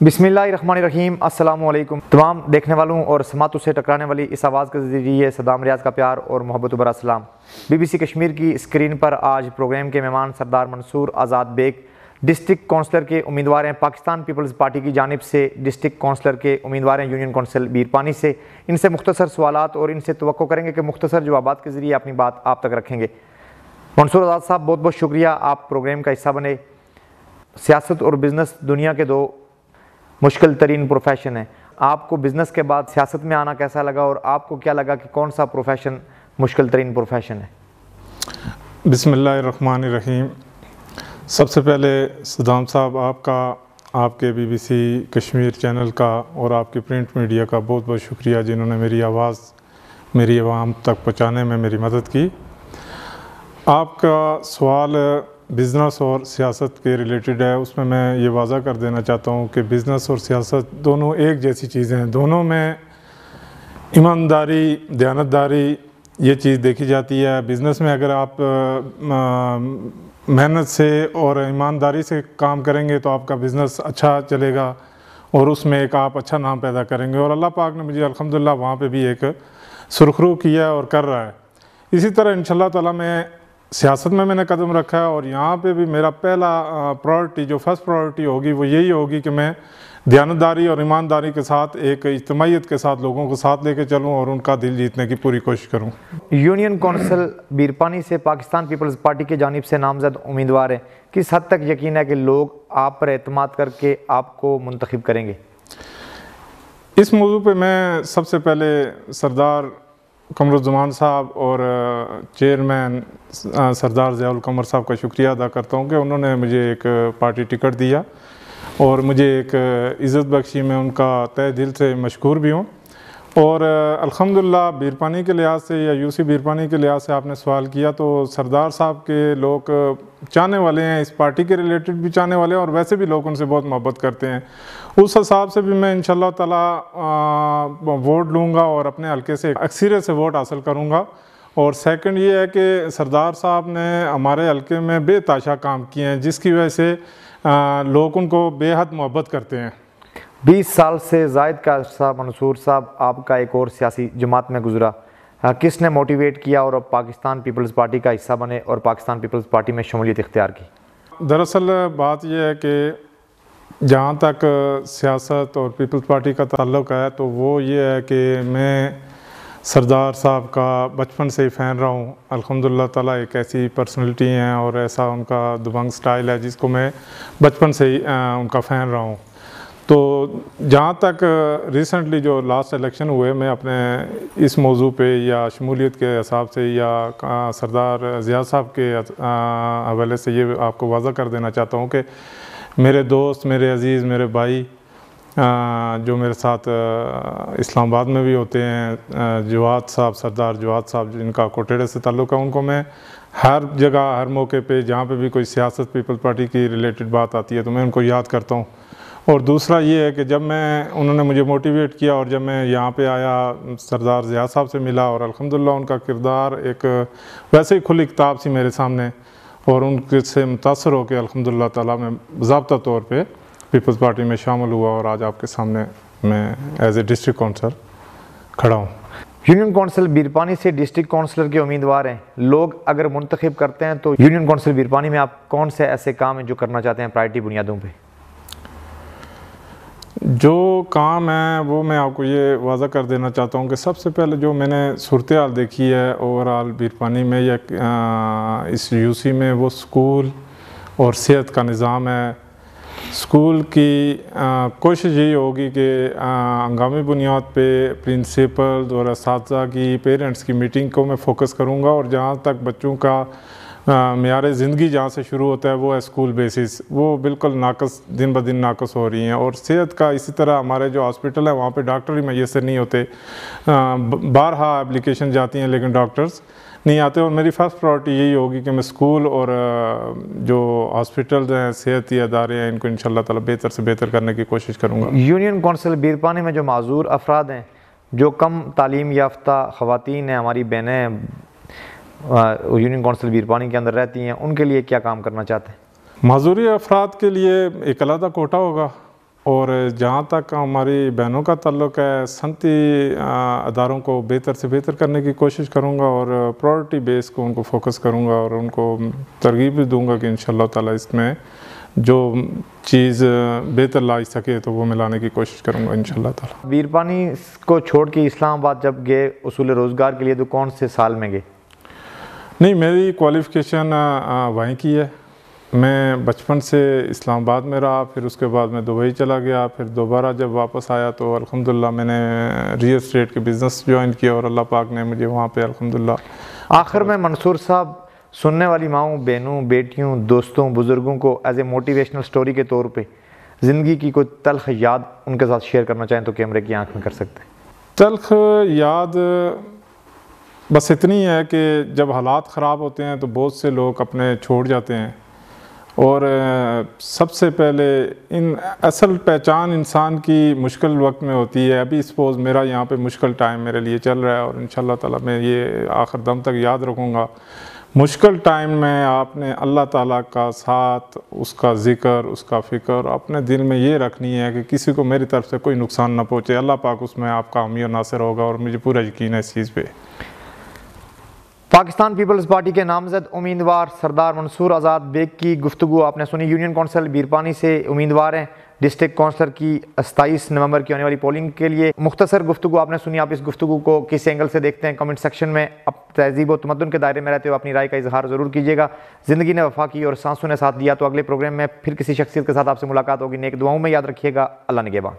بسم اللہ الرحمن الرحیم۔ السلام علیکم تمام دیکھنے والوں اور سماعتوں سے ٹکرانے والی اس آواز کے ذریعے صدام ریاض کا پیار اور محبت و برا سلام۔ BBC کشمیر کی اسکرین پر آج پروگرام کے مہمان سردار منصور آزاد بیگ ڈسٹرکٹ کونسلر کے امیدوار ہیں پاکستان پیپلز پارٹی کی جانب سے، ڈسٹرکٹ کونسلر کے امیدوار ہیں یونین کونسل بیرپانی سے۔ ان سے مختصر سوالات اور ان سے توقع کریں گے کہ مختصر جوابات کے ذریعے اپنی بات آپ تک رکھیں گے۔ منصور آزاد صاحب بہت بہت شکریہ، آپ پروگرام کا حصہ بنے۔ سیاست اور بزنس دنیا کے دو مشکل ترین پروفیشن ہے، آپ کو بزنس کے بعد سیاست میں آنا کیسا لگا اور آپ کو کیا لگا کہ کون سا پروفیشن مشکل ترین پروفیشن ہے؟ بسم اللہ الرحمن الرحیم۔ سب سے پہلے صدام صاحب آپ کے BBC کشمیر چینل کا اور آپ کی پرنٹ میڈیا کا بہت بہت شکریہ جنہوں نے میری آواز میری عوام تک پہنچانے میں میری مدد کی۔ آپ کا سوال بزنس اور سیاست کے ریلیٹڈ ہے، اس میں یہ واضح کر دینا چاہتا ہوں کہ بزنس اور سیاست دونوں ایک جیسی چیزیں ہیں، دونوں میں ایمانداری دیانتداری یہ چیز دیکھی جاتی ہے۔ بزنس میں اگر آپ محنت سے اور ایمانداری سے کام کریں گے تو آپ کا بزنس اچھا چلے گا اور اس میں ایک آپ اچھا نام پیدا کریں گے، اور اللہ پاک نے مجھے الحمدللہ وہاں پہ بھی ایک سرخرو کیا ہے اور کر رہا ہے۔ اسی طرح انشاءاللہ تعالیٰ میں سیاست میں نے قدم رکھا ہے اور یہاں پہ بھی میرا پہلا پرائورٹی جو فرسٹ پرائورٹی ہوگی وہ یہی ہوگی کہ میں دیانتداری اور ایمانداری کے ساتھ ایک اجتماعیت کے ساتھ لوگوں کو ساتھ لے کے چلوں اور ان کا دل جیتنے کی پوری کوشش کروں۔ یونین کونسل بیرپانی سے پاکستان پیپلز پارٹی کی جانب سے نامزد امیدوار ہیں، کس حد تک یقین ہے کہ لوگ آپ پر اعتماد کر کے آپ کو منتخب کریں گے؟ اس موضوع پہ میں سب سے پہلے سردار قمرالزمان صاحب اور چیئرمین سردار ضیاء القمر صاحب کا شکریہ ادا کرتا ہوں کہ انہوں نے مجھے ایک پارٹی ٹکٹ دیا اور مجھے ایک عزت بخشی، میں ان کا تہ دل سے مشکور بھی ہوں۔ اور الحمدللہ بیرپانی کے لحاظ سے یا UC بیرپانی کے لحاظ سے آپ نے سوال کیا تو سردار صاحب کے لوگ چاہنے والے ہیں، اس پارٹی کے ریلیٹڈ بھی چاہنے والے ہیں اور ویسے بھی لوگ ان سے بہت محبت کرتے ہیں۔ اس حساب سے بھی میں انشاءاللہ تعالیٰ ووٹ لوں گا اور اپنے حلقے سے اکثریت سے ووٹ حاصل کروں گا۔ اور سیکنڈ یہ ہے کہ سردار صاحب نے ہمارے حلقے میں بے تحاشا کام کیے ہیں جس کی وجہ سے لوگ ان کو بے حد محبت کرتے ہیں۔ 20 سال سے زائد کا عرصہ منصور صاحب آپ کا ایک اور سیاسی جماعت میں گزرا، کس نے موٹیویٹ کیا اور اب پاکستان پیپلز پارٹی کا حصہ بنے اور پاکستان پیپلز پارٹی میں شمولیت اختیار کی؟ دراصل بات یہ ہے کہ جہاں تک سیاست اور پیپلز پارٹی کا تعلق ہے تو وہ یہ ہے کہ میں سردار صاحب کا بچپن سے ہی فین رہا ہوں۔ الحمدللہ تعالیٰ ایک ایسی پرسنلٹی ہیں اور ایسا ان کا دبنگ سٹائل ہے جس کو میں بچپن سے ہی ان کا فین رہا ہوں۔ تو جہاں تک ریسنٹلی جو لاسٹ الیکشن ہوئے، میں اپنے اس موضوع پہ یا شمولیت کے حساب سے یا سردار ضیاء صاحب کے حوالے سے یہ آپ کو واضح کر دینا چاہتا ہوں کہ میرے دوست، میرے عزیز، میرے بھائی جو میرے ساتھ اسلام آباد میں بھی ہوتے ہیں، جواد صاحب، سردار جواد صاحب جن کا کوٹیڑے سے تعلق ہے، ان کو میں ہر جگہ ہر موقع پہ جہاں پہ بھی کوئی سیاست پیپلز پارٹی کی ریلیٹڈ بات آتی ہے تو میں ان کو یاد کرتا ہوں۔ اور دوسرا یہ ہے کہ جب انہوں نے مجھے موٹیویٹ کیا اور جب میں یہاں پہ آیا سردار ضیاء صاحب سے ملا اور الحمدللہ ان کا کردار ایک ویسے ہی کھلی کتاب سی میرے سامنے، اور ان سے متاثر ہو کے الحمدللہ تعالیٰ میں باضابطہ طور پہ پیپلز پارٹی میں شامل ہوا اور آج آپ کے سامنے میں ایز اے ڈسٹرکٹ کونسلر کھڑا ہوں۔ یونین کونسل بیرپانی سے ڈسٹرکٹ کونسلر کے امیدوار ہیں، لوگ اگر منتخب کرتے ہیں تو یونین کونسل بیرپانی میں آپ کون سے ایسے کام ہیں جو کرنا چاہتے ہیں پرائرٹی بنیادوں پہ؟ جو کام ہے وہ میں آپ کو یہ واضح کر دینا چاہتا ہوں کہ سب سے پہلے جو میں نے صورتحال دیکھی ہے اوورآل بیرپانی میں یا اس UC میں، وہ سکول اور صحت کا نظام ہے۔ سکول کی کوشش یہی ہوگی کہ ہنگامی بنیاد پہ پرنسپل اور اساتذہ کی، پیرنٹس کی میٹنگ کو میں فوکس کروں گا، اور جہاں تک بچوں کا معیار زندگی جہاں سے شروع ہوتا ہے وہ ہے سکول بیسس، وہ بالکل ناقص دن بدن ناقص ہو رہی ہیں۔ اور صحت کا اسی طرح ہمارے جو ہاسپٹل ہے وہاں پہ ڈاکٹر ہی میسر نہیں ہوتے، بارہا اپلیکیشن جاتی ہیں لیکن ڈاکٹرز نہیں آتے، اور میری فرسٹ پرائورٹی یہی ہوگی کہ میں سکول اور جو ہاسپٹلز ہیں، صحتی ادارے ہیں، ان کو انشاءاللہ تعالیٰ بہتر سے بہتر کرنے کی کوشش کروں گا۔ یونین کونسل بیرپانی میں جو معذور افراد ہیں، جو کم تعلیم یافتہ خواتین ہیں، ہماری بہنیں یونین کونسل بیرپانی کے اندر رہتی ہیں، ان کے لیے کیا کام کرنا چاہتے ہیں؟ معذوری افراد کے لیے ایک علیحدہ کوٹا ہوگا اور جہاں تک ہماری بہنوں کا تعلق ہے صنعتی اداروں کو بہتر سے بہتر کرنے کی کوشش کروں گا اور پرائورٹی بیس کو ان کو فوکس کروں گا اور ان کو ترغیب بھی دوں گا کہ انشاءاللہ تعالی اس میں جو چیز بہتر لا سکے تو وہ ملانے کی کوشش کروں گا انشاءاللہ تعالی۔ بیرپانی کو چھوڑ کے اسلام آباد جب گئے اصول روزگار کے لیے تو کون سے سال میں گئے؟ نہیں، میری کوالیفیکیشن وہیں کی ہے۔ میں بچپن سے اسلام آباد میں رہا، پھر اس کے بعد میں دبئی چلا گیا، پھر دوبارہ جب واپس آیا تو الحمدللہ میں نے ریئل اسٹیٹ کے بزنس جوائن کیا اور اللہ پاک نے مجھے وہاں پہ الحمدللہ۔ آخر میں منصور صاحب، سننے والی ماؤں، بہنوں، بیٹیوں، دوستوں، بزرگوں کو ایز اے موٹیویشنل سٹوری کے طور پہ زندگی کی کوئی تلخ یاد ان کے ساتھ شیئر کرنا چاہیں تو کیمرے کی آنکھ میں کر سکتے ہیں۔ تلخ یاد بس اتنی ہے کہ جب حالات خراب ہوتے ہیں تو بہت سے لوگ اپنے چھوڑ جاتے ہیں، اور سب سے پہلے اصل پہچان انسان کی مشکل وقت میں ہوتی ہے۔ ابھی سپوز میرا یہاں پہ مشکل ٹائم میرے لیے چل رہا ہے اور انشاءاللہ تعالیٰ میں یہ آخر دم تک یاد رکھوں گا، مشکل ٹائم میں آپ نے اللہ تعالیٰ کا ساتھ، اس کا ذکر، اس کا فکر اپنے دل میں یہ رکھنی ہے کہ کسی کو میری طرف سے کوئی نقصان نہ پہنچے، اللہ پاک اس میں آپ کا حامی و ناصر ہوگا، اور مجھے پورا یقین ہے اس چیز پہ۔ پاکستان پیپلز پارٹی کے نامزد امیدوار سردار منصور آزاد بیگ کی گفتگو آپ نے سنی۔ یونین کونسل بیرپانی سے امیدوار ہیں ڈسٹرکٹ کونسلر کی 27 نومبر کی ہونے والی پولنگ کے لیے۔ مختصر گفتگو آپ نے سنی، آپ اس گفتگو کو کس اینگل سے دیکھتے ہیں کمنٹ سیکشن میں اب تہذیب و تمدن کے دائرے میں رہتے ہوئے اپنی رائے کا اظہار ضرور کیجیے گا۔ زندگی نے وفا کی اور سانسوں نے ساتھ دیا، تو اگلے پروگرام میں پھر کسی شخصیت کے ساتھ آپ سے ملاقات ہوگی۔ نیک دعاؤں میں یاد رکھیے گا۔ اللہ نگہبان۔